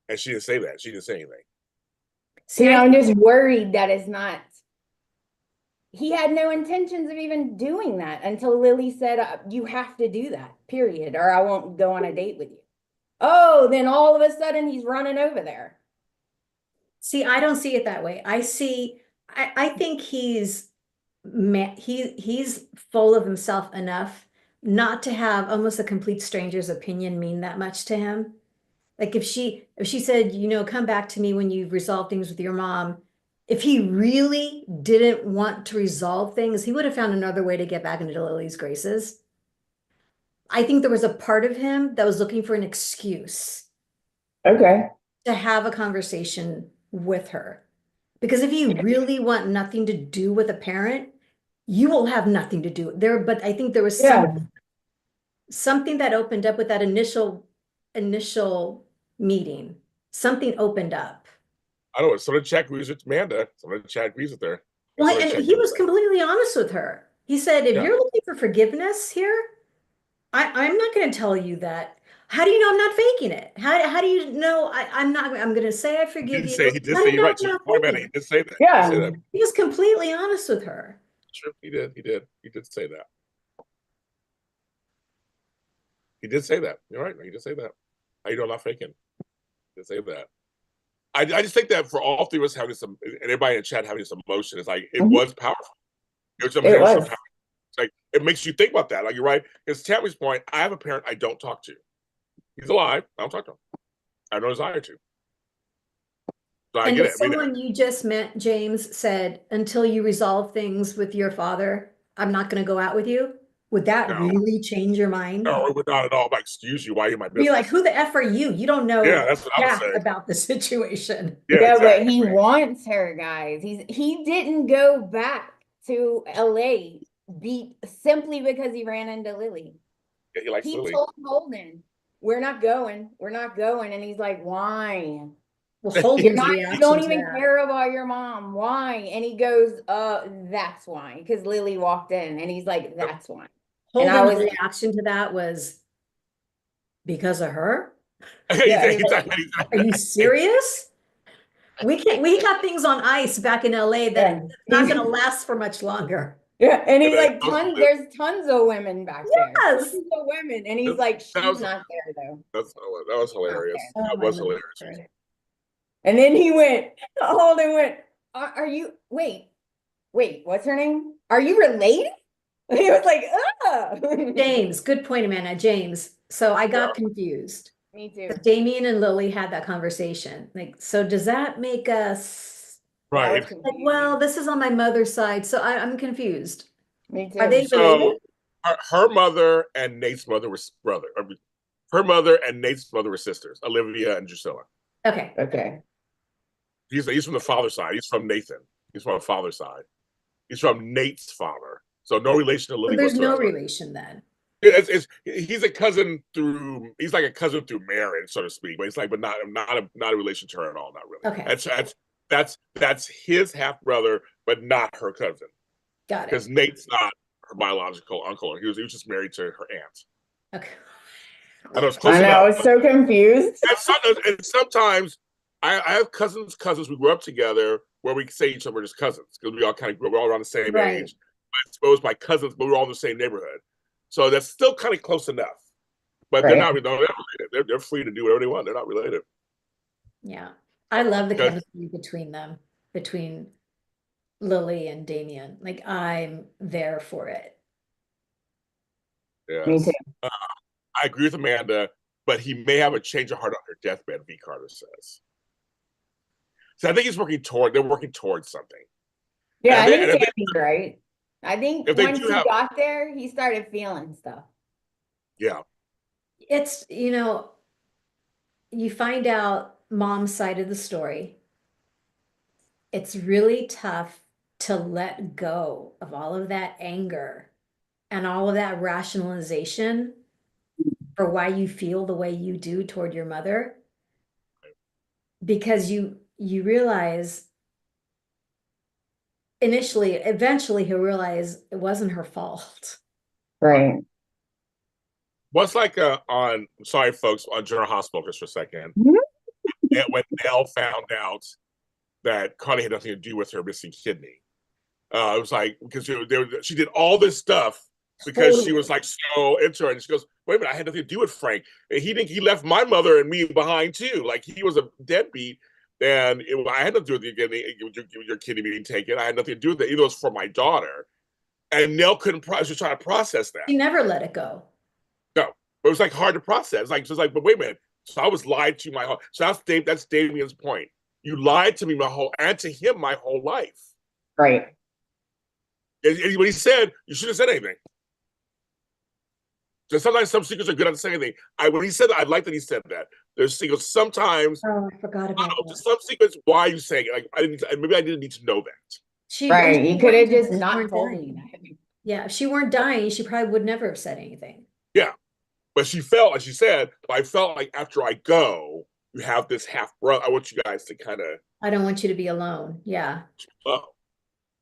And she didn't say that. She didn't say anything. See, I'm just worried that it's not. He had no intentions of even doing that until Lily said, you have to do that, period, or I won't go on a date with you. Oh, then all of a sudden he's running over there. See, I don't see it that way. I think he's full of himself enough not to have almost a complete stranger's opinion mean that much to him. Like if she said, come back to me when you've resolved things with your mom, if he really didn't want to resolve things, he would have found another way to get back into Lily's graces. I think there was a part of him that was looking for an excuse. Okay. To have a conversation with her. Because if you really want nothing to do with a parent, you will have nothing to do there. But I think there was something that opened up with that initial meeting. Something opened up. I don't know. Some of the chat agrees with Amanda. Some of the chat agrees with her. Well, and he was completely honest with her. He said, if you're looking for forgiveness here, I'm not going to tell you that. How do you know I'm not faking it? How do you know I'm going to say I forgive you? He did say, you're right. He did say that. Yeah. He did say that. He was completely honest with her. Sure, he did. He did say that. He did say that. You're right. He did say that. How you know I'm not faking? He did say that. I just think that for all three of us having some, and everybody in the chat having some emotion, it's like, it was powerful. It was. It's like, it makes you think about that. Like, you're right. Because Tami's point, I have a parent I don't talk to. He's alive. I don't talk to him. I have no desire to. So I get it. Someone you just met, James, said, until you resolve things with your father, I'm not going to go out with you. Would that really change your mind? No, it would not at all. Like, excuse you, why are you in my business? Be like, who the F are you? You don't know that's what I would say about the situation. Yeah, exactly. But he wants her, guys. He didn't go back to LA simply because he ran into Lily. Yeah, he likes He Lily. told Holden, we're not going. And he's like, why? Well, Holden's You reaction don't to even that. care about your mom. Why? And he goes, that's why. Because Lily walked in and he's like, that's why. And I Holden's was reaction to that was because of her? Yeah, Exactly. Are you serious? We got things on ice back in LA that Yeah. it's not going to last for much longer. yeah. And he's And like, there's tons of women back there. Yes. Tons of women. And he's like, she's not there though. that was hilarious. Oh, That my was goodness. hilarious. And then Holden went, are you, wait, what's her name? Are you related? He was like, James, good point, Amanda. James. So I got confused. Me too. Damien and Lily had that conversation. Like, so does that make us Right. like, well, this is on my mother's side, so I'm confused. Me too. Are they related? Her mother and Nate's mother were brother. Her mother and Nate's mother were sisters, Olivia and Drusilla. Okay. Okay. He's from the father's side. He's from Nathan. He's from the father's side. He's from Nate's father. So no relation to Lily. So there's no whatsoever. relation then. He's a cousin through. He's like a cousin through marriage, so to speak. But it's like, but not a relation to her at all. Not really. Okay. That's his half brother, but not her cousin. Got it. Because Nate's not her biological uncle. He was just married to her aunt. Okay. I know it's close I know, enough. I was so confused. And sometimes I have cousins. We grew up together where we say each other as cousins because we all kind of we're all around the same age. But it was my cousins, but we're all in the same neighborhood. So that's still kind of close enough. But they're not related. They're free to do whatever they want. They're not related. Yeah. I love the chemistry between them, between Lily and Damien. Like, I'm there for it. Yes. Me too. I agree with Amanda, but he may have a change of heart on her deathbed, V. Carter says. So I think they're working towards something. Yeah, I think Tammy's right. I think once he got there, he started feeling stuff. Yeah. It's, you find out mom's side of the story. It's really tough to let go of all of that anger and all of that rationalization for why you feel the way you do toward your mother. Because you realize eventually he'll realize it wasn't her fault. Right. What's like sorry folks, on General Hospital just for a second. When Nell found out that Connie had nothing to do with her missing kidney. It was like, because she did all this stuff because she was like so into it. And she goes, wait a minute, I had nothing to do with Frank. And he left my mother and me behind too. Like he was a deadbeat. And I had nothing to do with your kidney being taken. I had nothing to do with it. Either it was for my daughter. And Nell couldn't, she was trying to process that. She never let it go. No, but it was like hard to process. Like, so it's like, but wait a minute. So I was lied to my whole, so that's Damien's point. You lied to me and to him my whole life. Right. And when he said, you shouldn't have said anything. So sometimes some secrets are good at saying anything. When he said that, I like that he said that. There's secrets sometimes. Oh, I forgot about that. Some secrets, why are you saying it? Like maybe I didn't need to know that. Right. You could have just not told me that. Yeah, if she weren't dying, she probably would never have said anything. Yeah. But she felt, like she said, I felt like after I go, you have this half brother. I want you guys to kind of. I don't want you to be alone. Yeah. Oh.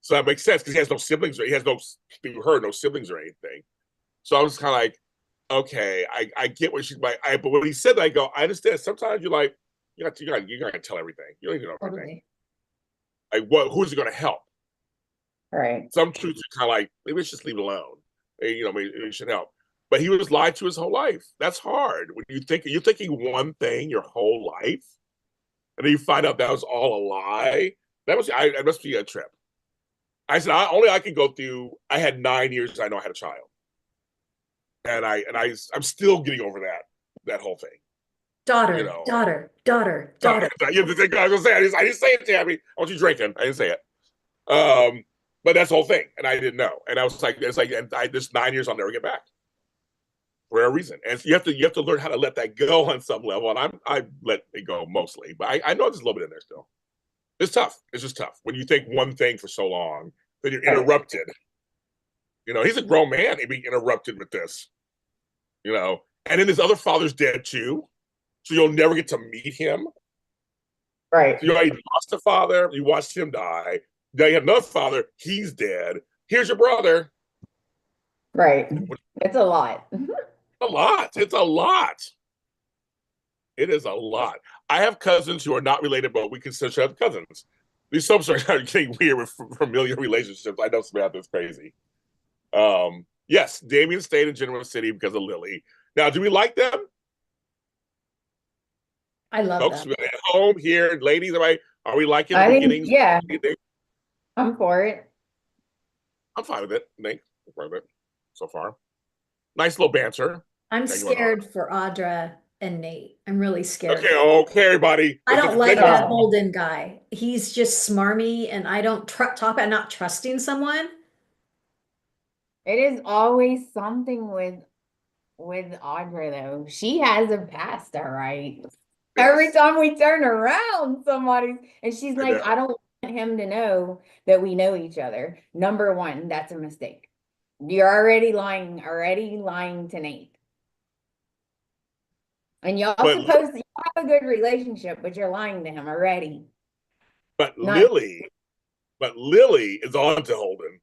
So that makes sense because he has no siblings. He has no siblings or anything. So I was kind of like, okay, I get what she's like. But when he said that, I go, I understand. Sometimes you're like, you're not gonna tell everything. You don't even know everything. Like, who's it gonna help? Right. Some truths are kind of like, maybe let's just leave it alone. Maybe it should help. But he was lied to his whole life. That's hard. When you're thinking one thing your whole life, and then you find out that was all a lie. It must be a trip. I said, I can go through. I had 9 years. I know I had a child, and I'm still getting over that whole thing. Daughter. You know, daughter. You have to think. I was gonna say. I didn't say it, Tami. I want you drinking. I didn't say it. But that's the whole thing, and I didn't know. And I was like, and this 9 years I'll never get back for a reason. And you have to learn how to let that go on some level. And I let it go mostly, but I know there's a little bit in there still. It's tough. It's just tough when you think one thing for so long then you're interrupted. He's a grown man. He'd be interrupted with this. And then his other father's dead too, so you'll never get to meet him. Right. So you already lost a father. You watched him die. Now you have another father. He's dead. Here's your brother. Right. It's a lot. A lot. It's a lot. It is a lot. I have cousins who are not related, but we consider each other cousins. These soaps are getting weird with familiar relationships. I know Samantha's crazy. Yes, Damien stayed in Genoa City because of Lily. Now, do we like them? I love Folks, them. at home here, ladies, are we liking the I think, beginnings? yeah, I'm for it. I'm fine with it. I'm fine with it so far. Nice little banter. I'm scared for Audra and Nate. I'm really scared. Okay, everybody. I don't like that Holden guy. He's just smarmy, and I don't talk about not trusting someone. It is always something with Audra though. She has a past, all right. Yes. Every time we turn around, and she's like, I don't want him to know that we know each other. Number one, that's a mistake. You're already lying to Nate. And y'all supposed to have a good relationship, but you're lying to him already. But Lily is on to Holden.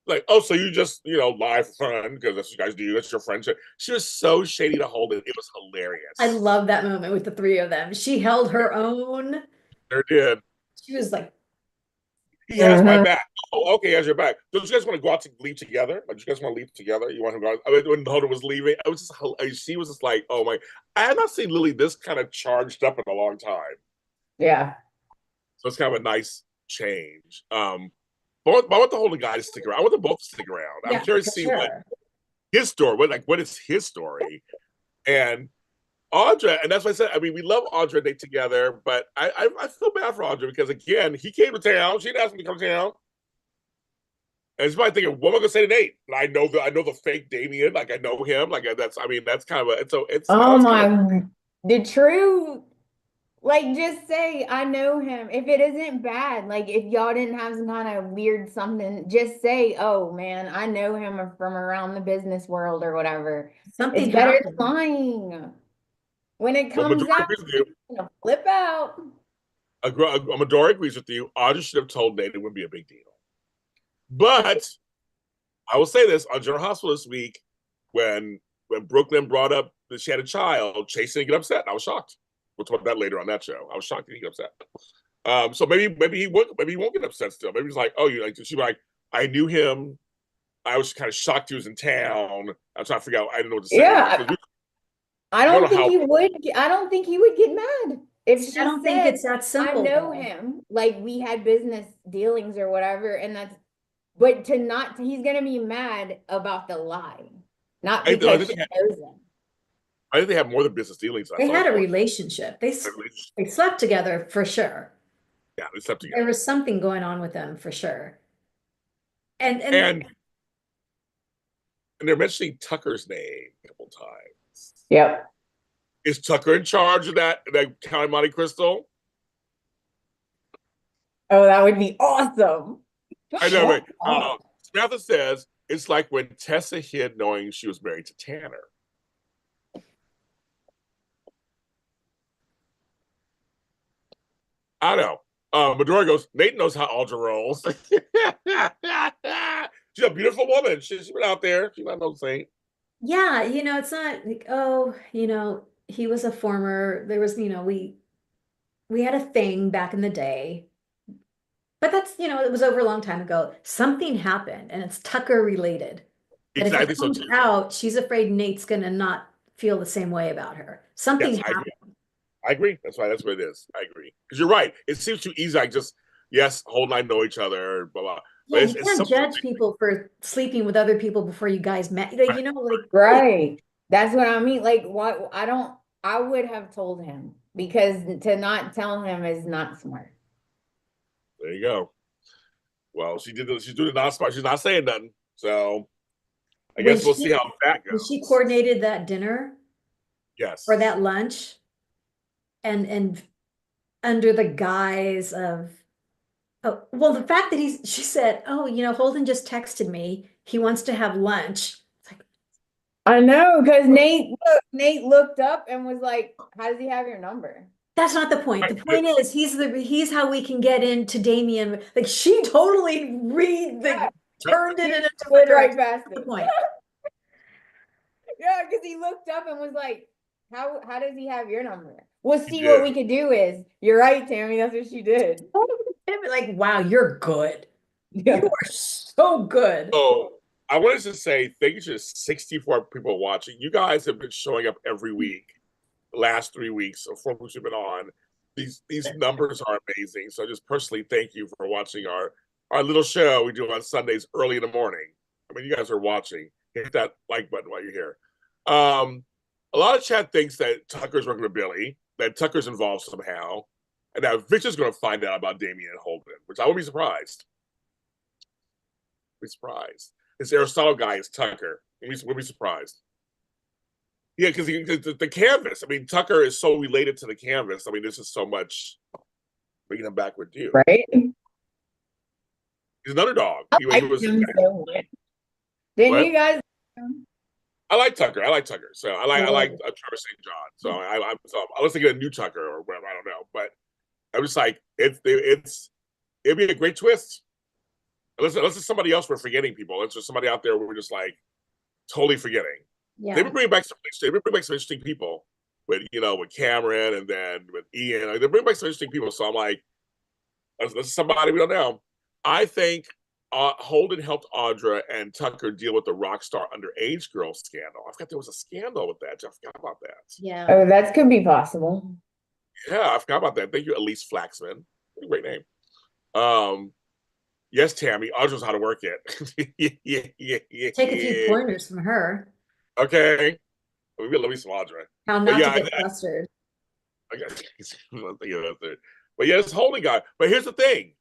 Like, oh, so you just, lie for fun because that's what you guys do. That's your friendship. She was so shady to Holden. It was hilarious. I love that moment with the three of them. She held her own. There did. She was like, he has my back. Oh, okay, he has your back. Don't you guys want to go out to leave together? Like, you guys want to leave together? You want to go out? I mean, when Holden was leaving, it was just, she was just like, oh my. I have not seen Lily this kind of charged up in a long time. Yeah. So it's kind of a nice change. But I want the Holden guy to stick around. I want them both to stick around. I'm curious to see what his story, what is his story? And Audra, and that's why I said, I mean, we love Audra and Nate together, but I feel bad for Audra because, again, he came to town. She didn't ask him to come to town. And he's probably thinking, what am I going to say to Nate? And I know the fake Damien. Like, I know him. Like, that's kind of the true. Like, just say, I know him. If it isn't bad, like, if y'all didn't have some kind of weird something, just say, oh, man, I know him from around the business world or whatever. Something it's better than lying. When it comes out, flip out. Amador agrees with you. Audra should have told Nate it wouldn't be a big deal. But I will say this, on General Hospital this week, when Brooklyn brought up that she had a child, Chase didn't get upset. I was shocked. We'll talk about that later on that show. I was shocked that he got upset. So maybe he won't get upset still. Maybe he's like, oh, she's like, I knew him. I was kind of shocked he was in town. I'm trying to figure out. I didn't know what to say. Yeah, I don't think he would. I don't think he would get mad if she I don't think it's that simple. I know him. Like, we had business dealings or whatever, and that's. But he's gonna be mad about the lie, not because she knows him. I think they have more than business dealings. They had a relationship. They slept together for sure. Yeah, they slept together. There was something going on with them for sure. And they're mentioning Tucker's name a couple times. Yep. Is Tucker in charge of that County Monte Cristo? Oh, that would be awesome. I know, right? Samantha says it's like when Tessa hid knowing she was married to Tanner. I know. Midori goes, Nate knows how Audra rolls. She's a beautiful woman. She's been out there. She's not no saint. Yeah, it's not like, oh, he was a former, there was, we had a thing back in the day. But that's, it was over a long time ago. Something happened, and it's Tucker related. Exactly. And if it comes out, she's afraid Nate's gonna not feel the same way about her. Something happened. I agree. That's what it is. I agree. Because you're right. It seems too easy. Like, just, yes, Holden and I know each other, blah, blah. Yeah, you can't judge people for sleeping with other people before you guys met. Like, right. That's what I mean. Like, what I would have told him, because to not tell him is not smart. There you go. Well, she's doing it not smart. She's not saying nothing. So I guess we'll see how that goes. She coordinated that dinner. Yes. Or that lunch. And under the guise of Oh, well, the fact that she said, oh, Holden just texted me. He wants to have lunch. It's like, I know, because Nate looked up and was like, "How does he have your number?" that's not the point. The point is he's how we can get into Damien. Like she totally turned it in a different Right direction. past That's the it. point. Yeah, because he looked up and was like, "How does he have your number?" We'll He see what did. we could do is. You're right, Tami. That's what she did. And be like, wow, you're good. You Yeah. are so good. So I wanted to say thank you to 64 people watching. You guys have been showing up every week, the last 3 weeks or 4 weeks we've been on. These numbers are amazing. So just personally, thank you for watching our little show we do on Sundays early in the morning. I mean, you guys are watching. Hit that like button while you're here. A lot of chat thinks that Tucker's working with Billy, that Tucker's involved somehow, and that Victor's going to find out about Damien and Holden, which I wouldn't be surprised. Be surprised. This Aristotle guy is Tucker. We'll be surprised. Yeah, because the canvas. I mean, Tucker is so related to the canvas. I mean, this is so much bringing him back with you. Right? He's an underdog. I He like was. him so much. Didn't What? you guys? I like Tucker. I like Tucker. So I like Oh. Trevor St. John. So unless they get a new Tucker or whatever, I don't know. But I was like, it'd be a great twist. Unless it's somebody else we're forgetting people. Unless there's somebody out there we're just like totally forgetting. Yeah. They've been bringing back some interesting people with with Cameron and then with Ian. Like, they bring back some interesting people. So I'm like, this is somebody we don't know. I think Holden helped Audra and Tucker deal with the rock star underage girl scandal. I forgot there was a scandal with that. I forgot about that. Yeah. Oh, that could be possible. Yeah, I forgot about that. Thank you, Elise Flaxman. Great name. Yes, Tami. Audra knows how to work it. yeah. Take a few pointers from her. Okay. Let me some Audra. How But not yeah, to get flustered. but yeah, this Holden guy. But here's the thing.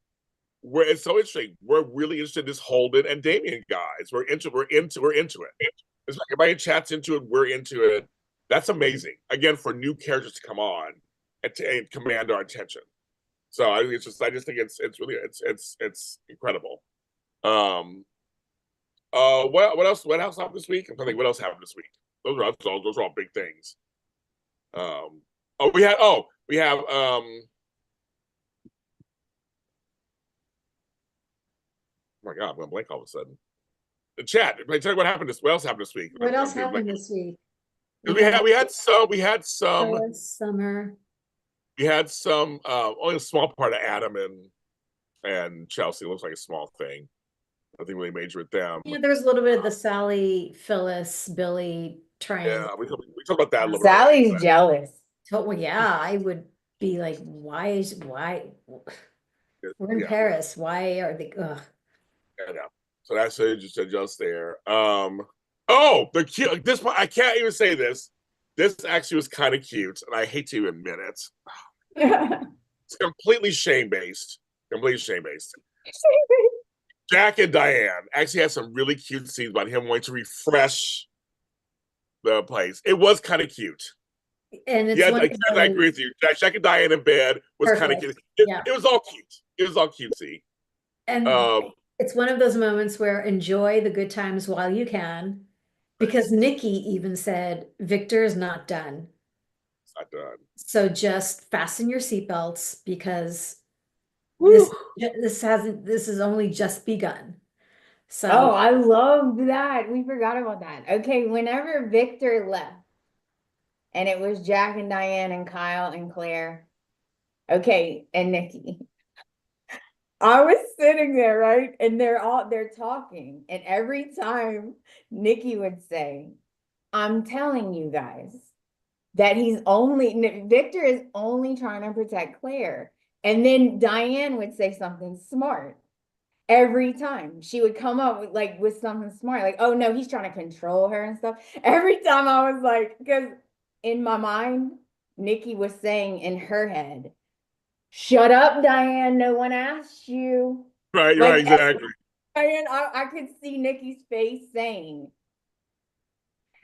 It's so interesting. We're really interested in this Holden and Damien guys. We're into it. It's like everybody chats into it, we're into it. That's amazing. Again, for new characters to come on and command our attention. So I just think it's really it's incredible. What else happened this week? I'm trying to think what else happened this week. Those are all big things. We have oh my god, I'm gonna blank all of a sudden. The chat. Tell me what happened what else happened this week? What else happened this week? We had some summer. We had some only a small part of Adam and Chelsea. It looks like a small thing. Nothing really major with them. Yeah, there's a little bit of the Sally, Phyllis, Billy triangle. Yeah, we talked about that a little Sally's bit. jealous. Oh, well, yeah, I would be like, why we're in Paris? Why are they? Ugh. Yeah, so that's just there. The cute. This I can't even say this. This actually was kind of cute, and I hate to admit it. It's completely shame based. Completely shame based. Jack and Diane actually had some really cute scenes about him wanting to refresh the place. It was kind of cute. And it's I agree with you. Jack and Diane in bed was kind of cute. It was all cute. It was all cutesy. And it's one of those moments where enjoy the good times while you can, because Nikki even said Victor is not done. It's not done. So just fasten your seatbelts because this has only just begun. So I love that. We forgot about that. Okay, whenever Victor left, and it was Jack and Diane and Kyle and Claire. Okay, and Nikki. I was sitting there, right? And they're talking. And every time Nikki would say, I'm telling you guys that Victor is only trying to protect Claire. And then Diane would say something smart. Every time she would come up with something smart, like, oh no, he's trying to control her and stuff. Every time I was like, because in my mind, Nikki was saying in her head, shut up, Diane. No one asked you. Right, exactly. Diane, I could see Nikki's face saying,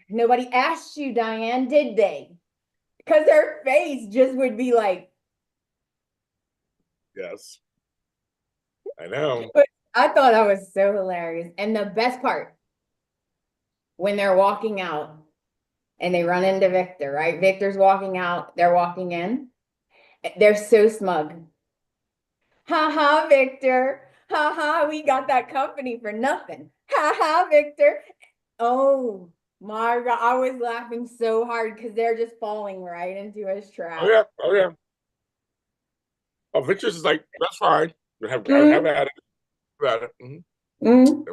nobody asked you, Diane, did they? Because her face just would be like, yes. I know. But I thought that was so hilarious. And the best part, when they're walking out and they run into Victor, right? Victor's walking out, they're walking in. They're so smug. Ha ha, Victor. Ha ha, we got that company for nothing. Ha ha, Victor. Oh my God, I was laughing so hard because they're just falling right into his trap. Oh yeah, oh yeah. Oh, Victor's is like, that's fine. Have Mhm. at it. Have at it. Mhm.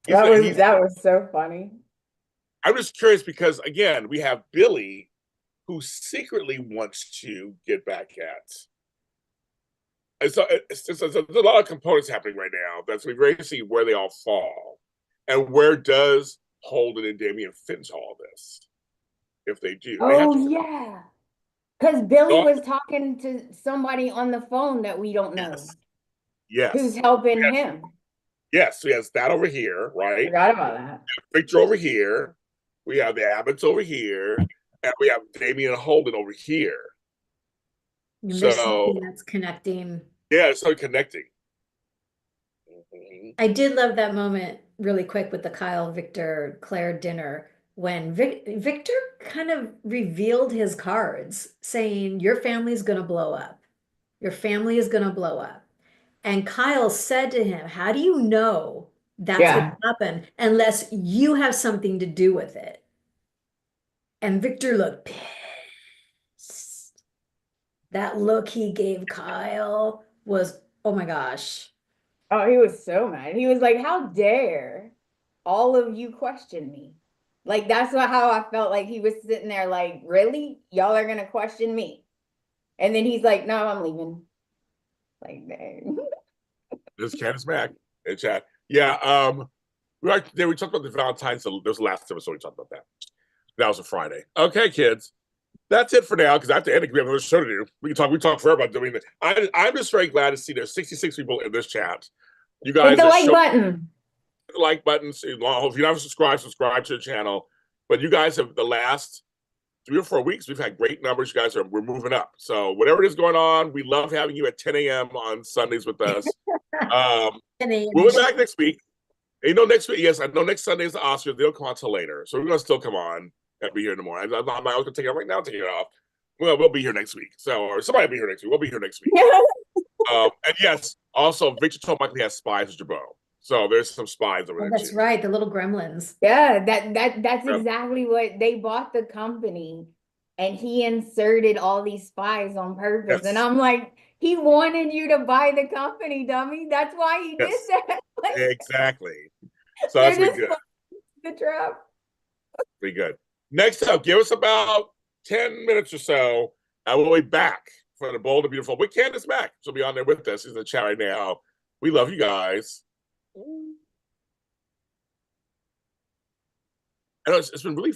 He's, That was so funny. I'm just curious because again, we have Billy who secretly wants to get back at. And so there's a lot of components happening right now. That's we very see where they all fall, and where does Holden and Damien fit into all this? If they do, they have Oh to. yeah. Because Billy Oh, was talking to somebody on the phone that we don't know yes, who's yes, helping him. yes. So he has that over here, right? Forgot about that. Victor over here. We have the Abbots over here, and we have Damien and Holden over here. And there's So something that's connecting. yeah, it's so connecting. Mhm. I did love that moment really quick with the Kyle, Victor, Claire dinner when Victor kind of revealed his cards saying, your family's going to blow up. Your family is going to blow up. And Kyle said to him, how do you know that's going Yeah. to happen unless you have something to do with it? And Victor looked pissed. That look he gave Kyle was, oh my gosh. Oh, he was so mad. He was like, how dare all of you question me? Like, that's how I felt like he was sitting there, like, really? Y'all are gonna question me? And then he's like, no, I'm leaving. Like, dang. This is Candace Mack in chat. Yeah, we talked about the Valentine's. There was the last episode we talked about that. That was a Friday. Okay, kids. That's it for now because I have to end it. We have another show to do. We talk forever about doing it. I'm just very glad to see there's 66 people in this chat. You Hit guys the are like showing button. the like buttons. If you're not subscribe to the channel. But you guys have the last 3 or 4 weeks, we've had great numbers. You guys we're moving up. So whatever it is going on, we love having you at 10 a.m. on Sundays with us. We'll be back next week. And next week, yes, I know next Sunday is the Oscars. They'll come on till later. So we're going to still come on and be here in the morning. I'm not going to take it right now, take it off. Well, we'll be here next week. So, or somebody will be here next week. We'll be here next week. And yes, also, Victor told Michael he has spies with Jabot. So there's some spies over there. That's too. right, the little gremlins. Yeah, that's exactly what they bought the company and he inserted all these spies on purpose. Yes. And I'm like, he wanted you to buy the company, dummy. That's why he did that. Like, exactly. So they're that's pretty just good. the trap. Pretty good. Next up, give us about 10 minutes or so, and we'll be back for the Bold and Beautiful with Candace Mack. She'll be on there with us. She's in the chat right now. We love you guys. And it's been really